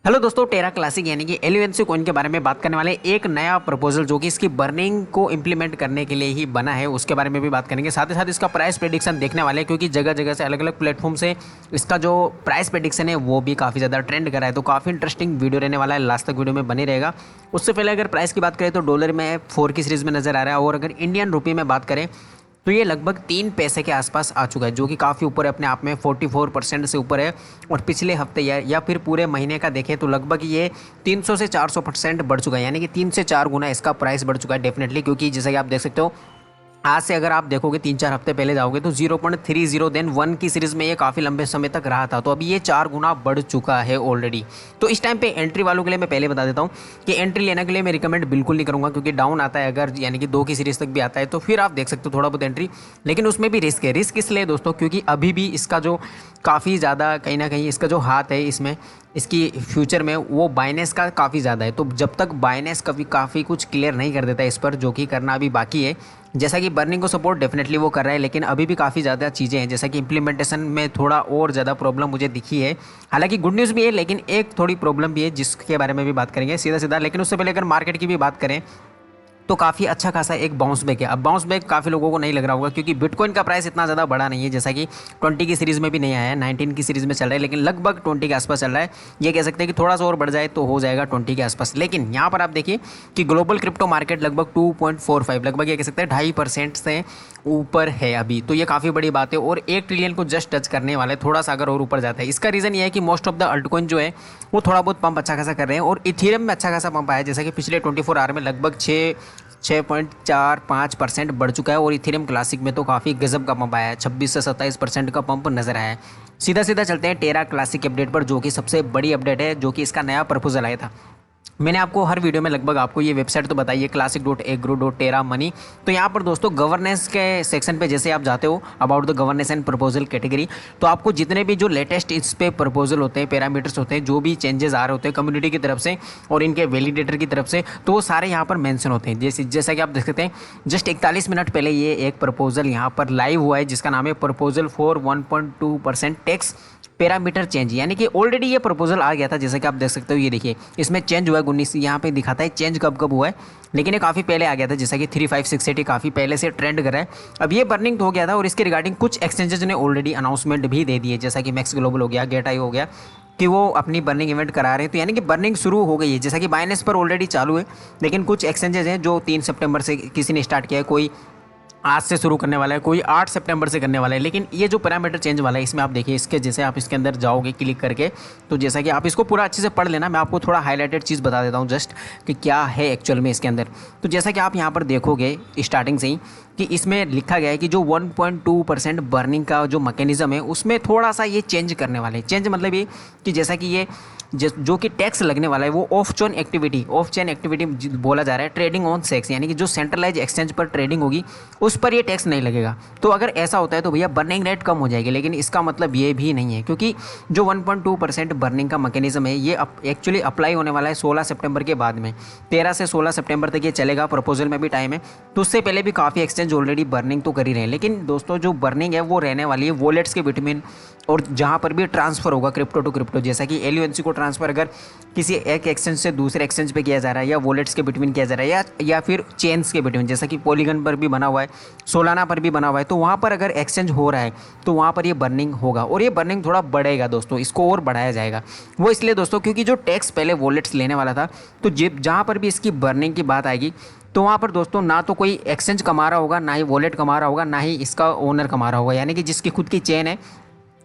Hello दोस्तों, टेरा classic यानी कि एलयूएनसी कॉइन के बारे में बात करने वाले एक नया प्रपोजल जो कि इसकी बर्निंग को इम्प्लीमेंट करने के लिए ही बना है, उसके बारे में भी बात करेंगे। साथ ही साथ इसका प्राइस प्रेडिक्शन देखने वाले हैं, क्योंकि जगह जगह से अलग अलग प्लेटफॉर्म से इसका जो प्राइस प्रेडिक्शन है वो भी काफ़ी ज़्यादा ट्रेंड कर रहा है। तो काफ़ी इंटरेस्टिंग वीडियो रहने वाला है, लास्ट तक वीडियो में बने रहेगा। उससे पहले अगर प्राइस की बात करें तो डॉलर में 4 की सीरीज़ में नज़र आ रहा है, और अगर इंडियन रुपये में बात करें तो ये लगभग 3 पैसे के आसपास आ चुका है, जो कि काफ़ी ऊपर है, अपने आप में 44% से ऊपर है। और पिछले हफ्ते या फिर पूरे महीने का देखें तो लगभग ये 300 से 400% बढ़ चुका है, यानी कि 3 से 4 गुना इसका प्राइस बढ़ चुका है डेफिनेटली। क्योंकि जैसा कि आप देख सकते हो, आज से अगर आप देखोगे 3-4 हफ्ते पहले जाओगे तो 0.30 देन 1 की सीरीज़ में ये काफ़ी लंबे समय तक रहा था। तो अभी ये 4 गुना बढ़ चुका है ऑलरेडी। तो इस टाइम पे एंट्री वालों के लिए मैं पहले बता देता हूँ कि एंट्री लेने के लिए मैं रिकमेंड बिल्कुल नहीं करूँगा, क्योंकि डाउन आता है अगर, यानी कि 2 की सीरीज़ तक भी आता है तो फिर आप देख सकते हो थोड़ा बहुत एंट्री, लेकिन उसमें भी रिस्क है। रिस्क इसलिए दोस्तों क्योंकि अभी भी इसका जो काफ़ी ज़्यादा कहीं ना कहीं इसका जो हाथ है इसमें, इसकी फ्यूचर में, वो बाइनेस का काफ़ी ज़्यादा है। तो जब तक बाइनेस कभी काफ़ी कुछ क्लियर नहीं कर देता इस पर, जो कि करना अभी बाकी है। जैसा कि बर्निंग को सपोर्ट डेफिनेटली वो कर रहा है, लेकिन अभी भी काफ़ी ज़्यादा चीज़ें हैं, जैसा कि इंप्लीमेंटेशन में थोड़ा और ज़्यादा प्रॉब्लम मुझे दिखी है। हालांकि गुड न्यूज़ भी है, लेकिन एक थोड़ी प्रॉब्लम भी है जिसके बारे में भी बात करेंगे सीधा सीधा। लेकिन उससे पहले अगर मार्केट की भी बात करें तो काफ़ी अच्छा खासा एक बाउंस बैक है। अब बाउंस बैक काफ़ी लोगों को नहीं लग रहा होगा, क्योंकि बिटकॉइन का प्राइस इतना ज़्यादा बढ़ा नहीं है, जैसा कि 20 की सीरीज़ में भी नहीं आया है, 19 की सीरीज़ में चल रहा है, लेकिन लगभग 20 के आसपास चल रहा है। ये कह सकते हैं कि थोड़ा सा और बढ़ जाए तो हो जाएगा 20 के आसपास। लेकिन यहाँ पर आप देखिए कि ग्लोबल क्रिप्टो मार्केट लगभग 2.45, लगभग ये कह सकते हैं 2.5% से ऊपर है अभी। तो ये काफ़ी बड़ी बात है, और 1 ट्रिलियन को जस्ट टच करने वाला है, थोड़ा सा अगर और ऊपर जाता है। इसका रीज़न ये है कि मोस्ट ऑफ द अल्टकॉइन जो है वो थोड़ा बहुत पंप अच्छा खासा कर रहे हैं, और इथेरियम में अच्छा खासा पंप आया, जैसा कि पिछले 24 आवर में लगभग 6.45% बढ़ चुका है। और इथेरियम क्लासिक में तो काफ़ी गजब का पंप आया है, 26 से 27% का पंप नजर आया है। सीधा सीधा चलते हैं टेरा क्लासिक अपडेट पर, जो कि सबसे बड़ी अपडेट है, जो कि इसका नया प्रपोजल आया था। मैंने आपको हर वीडियो में लगभग आपको ये वेबसाइट तो बताई है, classic.agro.terra money। तो यहाँ पर दोस्तों गवर्नेंस के सेक्शन पे जैसे आप जाते हो, about the governance and proposal category, तो आपको जितने भी जो लेटेस्ट इस पे प्रपोजल होते हैं, पैरामीटर्स होते हैं, जो भी चेंजेस आ रहे होते हैं कम्युनिटी की तरफ से और इनके वैलिडेटर की तरफ से, तो वो सारे यहाँ पर मेंशन होते हैं। जैसा कि आप देख सकते हैं, जस्ट 41 मिनट पहले ये एक प्रपोजल यहाँ पर लाइव हुआ है, जिसका नाम है proposal for 1.2% tax parameter change, यानी कि ऑलरेडी ये प्रपोजल आ गया था। जैसा कि आप देख सकते हो, ये देखिए इसमें चेंज हुआ है 19, यहाँ पे दिखाता है चेंज कब कब हुआ है, लेकिन ये काफ़ी पहले आ गया था। जैसा कि 3568 काफ़ी पहले से ट्रेंड कर रहा है। अब ये बर्निंग हो गया था, और इसके रिगार्डिंग कुछ एक्सचेंजेस ने ऑलरेडी अनाउंसमेंट भी दे दिए, जैसा कि मैक्स ग्लोबल हो गया, गेट आई हो गया, कि वो अपनी बर्निंग इवेंट करा रहे हैं। तो यानी कि बर्निंग शुरू हो गई है, जैसा कि बाइनेंस पर ऑलरेडी चालू है, लेकिन कुछ एक्सचेंजेस हैं जो 3 सितंबर से किसी ने स्टार्ट किया है, कोई आज से शुरू करने वाला है, कोई 8 सितंबर से करने वाला है। लेकिन ये जो पैरामीटर चेंज वाला है, इसमें आप देखिए, इसके जैसे आप इसके अंदर जाओगे क्लिक करके, तो जैसा कि आप इसको पूरा अच्छे से पढ़ लेना, मैं आपको थोड़ा हाईलाइटेड चीज़ बता देता हूँ जस्ट कि क्या है एक्चुअल में इसके अंदर। तो जैसा कि आप यहाँ पर देखोगे स्टार्टिंग से ही कि इसमें लिखा गया है कि जो 1.2% बर्निंग का जो मैकेनिज्म है, उसमें थोड़ा सा ये चेंज करने वाले हैं। चेंज मतलब ये कि जैसा कि ये जो कि टैक्स लगने वाला है वो ऑफ चेन एक्टिविटी बोला जा रहा है, ट्रेडिंग ऑन सेक्स, यानी कि जो सेंट्रलाइज एक्सचेंज पर ट्रेडिंग होगी उस पर ये टैक्स नहीं लगेगा। तो अगर ऐसा होता है तो भैया बर्निंग रेट कम हो जाएगी, लेकिन इसका मतलब ये भी नहीं है, क्योंकि जो 1.2% बर्निंग का मैकेनिज्म है ये एक्चुअली अप्लाई होने वाला है 16 सितंबर के बाद में, 13 से 16 सितंबर तक ये चलेगा। प्रपोजल में भी टाइम है, तो उससे पहले भी काफ़ी एक्सचेंज ऑलरेडी बर्निंग तो कर ही रहे हैं। लेकिन दोस्तों जो बर्निंग है वो रहने वाली है वॉलेट्स के बिटवीन, और जहाँ पर भी ट्रांसफ़र होगा क्रिप्टो टू क्रिप्टो, जैसा कि एलयूएनसी को ट्रांसफ़र अगर किसी एक एक्सचेंज से दूसरे एक्सचेंज पे किया जा रहा है, या वॉलेट्स के बिटवीन किया जा रहा है, या फिर चेन्स के बिटवीन, जैसा कि पॉलीगन पर भी बना हुआ है, सोलाना पर भी बना हुआ है, तो वहाँ पर अगर एक्सचेंज हो रहा है तो वहाँ पर ये बर्निंग होगा, और ये बर्निंग थोड़ा बढ़ेगा दोस्तों, इसको और बढ़ाया जाएगा। वो इसलिए दोस्तों क्योंकि जो टैक्स पहले वॉलेट्स लेने वाला था, तो जहाँ पर भी इसकी बर्निंग की बात आएगी तो वहाँ पर दोस्तों ना तो कोई एक्सचेंज कमा रहा होगा, ना ही वॉलेट कमा रहा होगा, ना ही इसका ओनर कमा रहा होगा, यानी कि जिसकी खुद की चेन है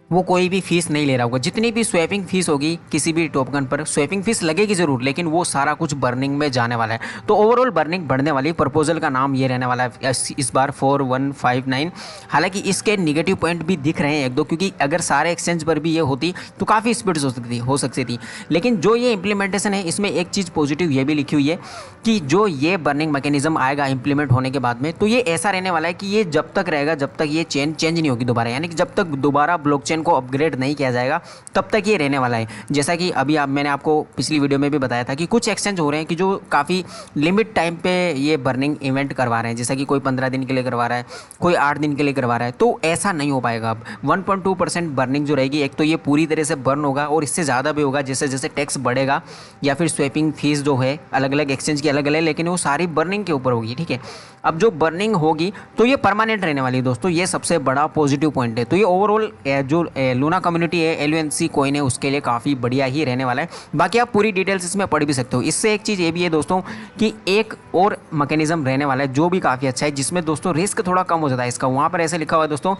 वो कोई भी फीस नहीं ले रहा होगा। जितनी भी स्वैपिंग फीस होगी किसी भी टोकन पर, स्वैपिंग फीस लगेगी ज़रूर, लेकिन वो सारा कुछ बर्निंग में जाने वाला है। तो ओवरऑल बर्निंग बढ़ने वाली, प्रपोजल का नाम ये रहने वाला है इस बार 4159। हालांकि इसके निगेटिव पॉइंट भी दिख रहे हैं एक दो, क्योंकि अगर सारे एक्सचेंज पर भी ये होती तो काफ़ी स्पीड हो सकती थी। लेकिन जो ये इंप्लीमेंटेशन है, इसमें एक चीज़ पॉजिटिव ये भी लिखी हुई है कि जो ये बर्निंग मैकेनिज्म आएगा इंप्लीमेंट होने के बाद में, तो ये ऐसा रहने वाला है कि ये जब तक रहेगा जब तक ये चेन चेंज नहीं होगी दोबारा, यानी कि जब तक दोबारा ब्लॉकचेन टोकन को अपग्रेड नहीं किया जाएगा तब तक ये रहने वाला है। जैसा कि अभी मैंने आपको पिछली वीडियो में भी बताया था कि कुछ एक्सचेंज हो रहे हैं कि जो काफ़ी लिमिट टाइम पे ये बर्निंग इवेंट करवा रहे हैं, जैसा कि कोई 15 दिन के लिए करवा रहा है, कोई 8 दिन के लिए करवा रहा है। तो ऐसा नहीं हो पाएगा। अब 1.2% बर्निंग जो रहेगी, एक तो ये पूरी तरह से बर्न होगा और इससे ज़्यादा भी होगा जैसे जैसे टैक्स बढ़ेगा या फिर स्वैपिंग फीस जो है अलग अलग एक्सचेंज की अलग अलग, लेकिन वो सारी बर्निंग के ऊपर होगी। ठीक है, अब जो बर्निंग होगी तो ये परमानेंट रहने वाली है दोस्तों, ये सबसे बड़ा पॉजिटिव पॉइंट है। तो ये ओवरऑल जो लूना कम्युनिटी है, LUNC कॉइन है, उसके लिए काफ़ी बढ़िया ही रहने वाला है। बाकी आप पूरी डिटेल्स इसमें पढ़ भी सकते हो। इससे एक चीज़ ये भी है दोस्तों कि एक और मैकेनिज्म रहने वाला है जो भी काफ़ी अच्छा है, जिसमें दोस्तों रिस्क थोड़ा कम हो जाता है इसका। वहाँ पर ऐसे लिखा हुआ है दोस्तों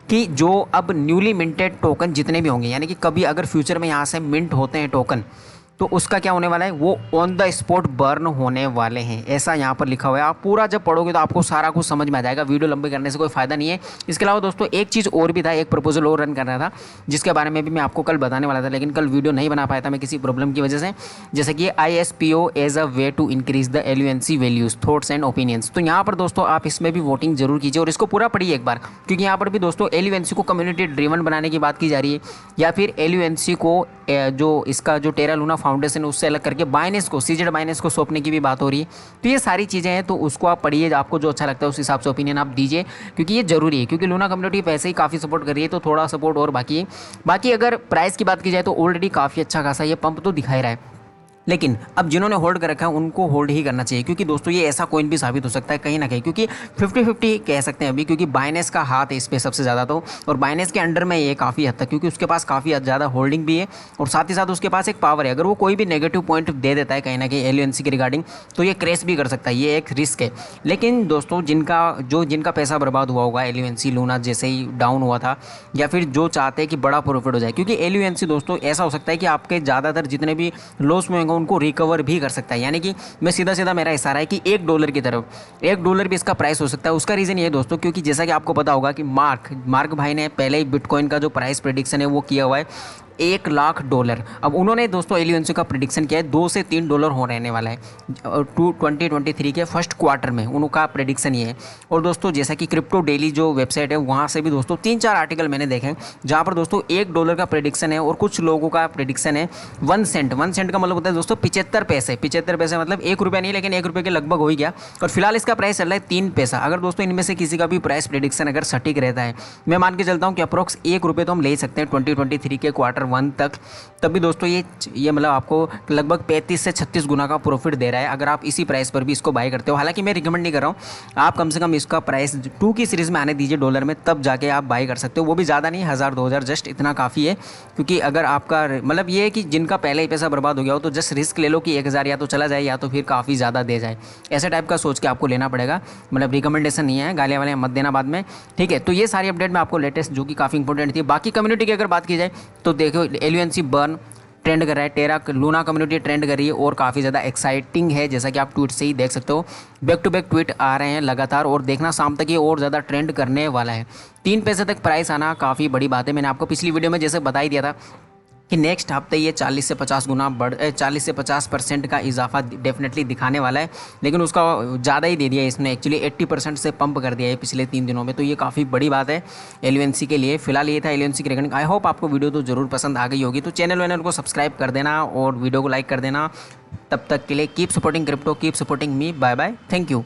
कि जो अब न्यूली मिंटेड टोकन जितने भी होंगे, यानी कि कभी अगर फ्यूचर में यहाँ से मिंट होते हैं टोकन, तो उसका क्या होने वाला है, वो ऑन द स्पॉट बर्न होने वाले हैं, ऐसा यहाँ पर लिखा हुआ है। आप पूरा जब पढ़ोगे तो आपको सारा कुछ समझ में आ जाएगा। वीडियो लंबी करने से कोई फायदा नहीं है। इसके अलावा दोस्तों एक चीज़ और भी था, एक प्रपोजल और रन करना था जिसके बारे में भी मैं आपको कल बताने वाला था, लेकिन कल वीडियो नहीं बना पाया था मैं किसी प्रॉब्लम की वजह से। जैसे कि ISPO as a way to increase the LUNC values, thoughts and opinions. तो यहाँ पर दोस्तों आप इसमें भी वोटिंग जरूर कीजिए और इसको पूरा पढ़िए एक बार, क्योंकि यहाँ पर भी दोस्तों LUNC को कम्युनिटी ड्रिवन बनाने की बात की जा रही है, या फिर LUNC को जो इसका जो टेरा लूना फाउंडेशन है उससे अलग करके बाइनेंस को, सीजेड बाइनेंस को सौंपने की भी बात हो रही है। तो ये सारी चीज़ें हैं, तो उसको आप पढ़िए, आपको जो अच्छा लगता है उस हिसाब से ओपिनियन आप दीजिए, क्योंकि ये जरूरी है। क्योंकि लूना कम्युनिटी वैसे ही काफ़ी सपोर्ट कर रही है, तो थोड़ा सपोर्ट और बाकी है। बाकी अगर प्राइस की बात की जाए तो ऑलरेडी काफ़ी अच्छा खासा ये पंप तो दिखाई रहा है, लेकिन अब जिन्होंने होल्ड कर रखा है उनको होल्ड ही करना चाहिए, क्योंकि दोस्तों ये ऐसा कोइन भी साबित हो सकता है कहीं ना कहीं, क्योंकि 50-50 कह सकते हैं अभी, क्योंकि बाइनेंस का हाथ है इस पर सबसे ज़्यादा तो, और बाइनेंस के अंडर में ये काफ़ी हद तक, क्योंकि उसके पास काफ़ी ज़्यादा होल्डिंग भी है और साथ ही साथ उसके पास एक पावर है। अगर वो कोई भी नेगेटिव पॉइंट दे देता है कहीं ना कहीं LUNC के रिगार्डिंग, तो ये क्रैश भी कर सकता है, ये एक रिस्क है। लेकिन दोस्तों जिनका पैसा बर्बाद हुआ होगा LUNC लूना जैसे ही डाउन हुआ था, या फिर जो चाहते हैं कि बड़ा प्रॉफिट हो जाए, क्योंकि LUNC दोस्तों ऐसा हो सकता है कि आपके ज़्यादातर जितने भी लॉस में होंगे उनको रिकवर भी कर सकता है। यानी कि मैं सीधा मेरा इशारा है कि $1 की तरफ, $1 भी इसका प्राइस हो सकता है। उसका रीज़न ये है दोस्तों, क्योंकि जैसा कि आपको पता होगा कि मार्क भाई ने पहले ही बिटकॉइन का जो प्राइस प्रेडिक्शन है वो किया हुआ है $1,00,000। अब उन्होंने दोस्तों LUNC का प्रेडिक्शन किया है $2 से $3 हो रहने वाला है 2023 के फर्स्ट क्वार्टर में, उनका प्रेडिक्शन ये है। और दोस्तों जैसा कि क्रिप्टो डेली जो वेबसाइट है वहाँ से भी दोस्तों 3-4 आर्टिकल मैंने देखे हैं जहाँ पर दोस्तों $1 का प्रेडिक्शन है, और कुछ लोगों का प्रेडिक्शन है 1 सेंट। 1 सेंट का मतलब होता है दोस्तों 75 पैसे। 75 पैसे मतलब ₹1 नहीं, लेकिन ₹1 के लगभग हो ही गया। और फिलहाल इसका प्राइस चल रहा है 3 पैसा। अगर दोस्तों इनमें से किसी का भी प्राइस प्रेडिक्शन अगर सटीक रहता है, मैं मान के चलता हूँ कि अप्रोक्स ₹1 तो हम ले सकते हैं 2023 के क्वार्टर 1 तक, तब भी दोस्तों ये मतलब आपको लगभग 35 से 36 गुना का प्रॉफिट दे रहा है अगर आप इसी प्राइस पर भी इसको बाय करते हो। हालांकि मैं रिकमेंड नहीं कर रहा हूँ, आप कम से कम इसका प्राइस 2 की सीरीज़ में आने दीजिए डॉलर में, तब जाके आप बाय कर सकते हो। वो भी ज़्यादा नहीं, 1000-2000 जस्ट इतना काफ़ी है। क्योंकि अगर आपका मतलब ये है कि जिनका पहले ही पैसा बर्बाद हो गया हो तो जस्ट रिस्क ले लो कि 1000 या तो चला जाए या तो फिर काफ़ी ज़्यादा दे जाए, ऐसे टाइप का सोच के आपको लेना पड़ेगा। मतलब रिकमेंडेशन नहीं है, गालियाँ वाले मत देना बाद में, ठीक है। तो ये सारी अपडेट मैं आपको लेटेस्ट जो कि काफ़ी इंपॉर्टेंट थी। बाकी कम्युनिटी की अगर बात की जाए तो देखो LUNC बर्न ट्रेंड कर रहा है, टेरा लूना कम्युनिटी ट्रेंड कर रही है और काफ़ी ज़्यादा एक्साइटिंग है, जैसा कि आप ट्वीट से ही देख सकते हो। बैक टू बैक ट्वीट आ रहे हैं लगातार, और देखना शाम तक ये और ज़्यादा ट्रेंड करने वाला है। 3 पैसे तक प्राइस आना काफ़ी बड़ी बात है। मैंने आपको पिछली वीडियो में जैसे बता ही दिया था कि नेक्स्ट हफ्ते ये 40 से 50 गुना 40 से 50% का इजाफा डेफिनेटली दिखाने वाला है, लेकिन उसका ज़्यादा ही दे दिया है इसने। एक्चुअली 80% से पंप कर दिया है पिछले 3 दिनों में, तो ये काफ़ी बड़ी बात है LUNC के लिए। फिलहाल ये था LUNC की रिकॉर्डिंग। आई होप आपको वीडियो तो ज़रूर पसंद आ गई होगी, तो चैनल को सब्सक्राइब कर देना और वीडियो को लाइक कर देना। तब तक के लिए keep supporting crypto, keep supporting me, bye bye, thank you.